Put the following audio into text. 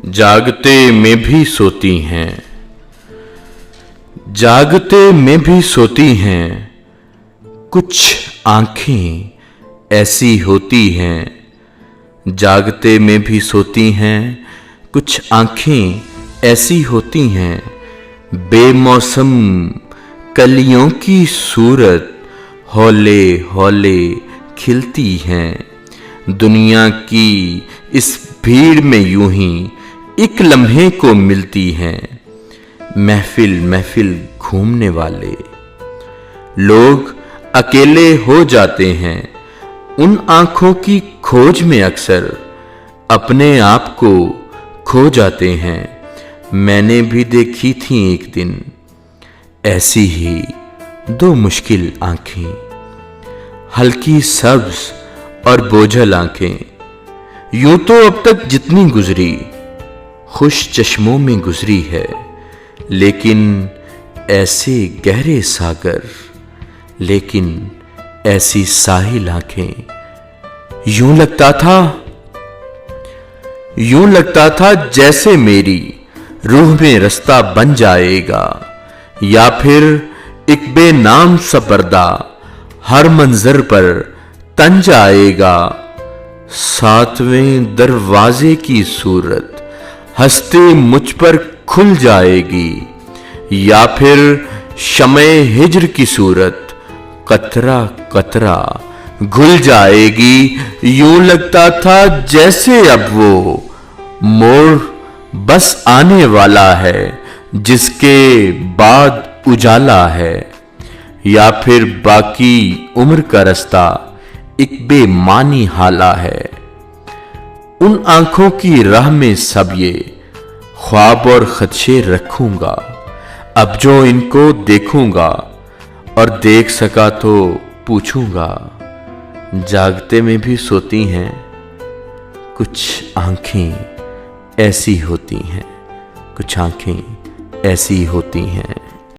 जागते में भी सोती हैं, जागते में भी सोती हैं। कुछ आंखें ऐसी होती हैं, जागते में भी सोती हैं। कुछ आंखें ऐसी होती हैं, बेमौसम कलियों की सूरत हौले हौले खिलती हैं। दुनिया की इस भीड़ में यूं ही एक लम्हे को मिलती हैं। महफिल महफिल घूमने वाले लोग अकेले हो जाते हैं। उन आंखों की खोज में अक्सर अपने आप को खो जाते हैं। मैंने भी देखी थी एक दिन ऐसी ही दो मुश्किल आंखें, हल्की सब्ज और बोझल आंखें। यूं तो अब तक जितनी गुजरी खुश चश्मों में गुजरी है, लेकिन ऐसे गहरे सागर, लेकिन ऐसी साहिल आंखें। यूं लगता था जैसे मेरी रूह में रास्ता बन जाएगा, या फिर एक बेनाम सा पर्दा हर मंजर पर तन जाएगा। सातवें दरवाजे की सूरत हंसते मुझ पर खुल जाएगी, या फिर शमे हिज्र की सूरत कतरा कतरा घुल जाएगी। यूं लगता था जैसे अब वो मोड़ बस आने वाला है, जिसके बाद उजाला है, या फिर बाकी उम्र का रास्ता एक बेमानी हाला है। उन आंखों की राह में सब ये ख्वाब और खदशे रखूंगा, अब जो इनको देखूंगा और देख सका तो पूछूंगा। जागते में भी सोती हैं, कुछ आंखें ऐसी होती हैं, कुछ आंखें ऐसी होती हैं।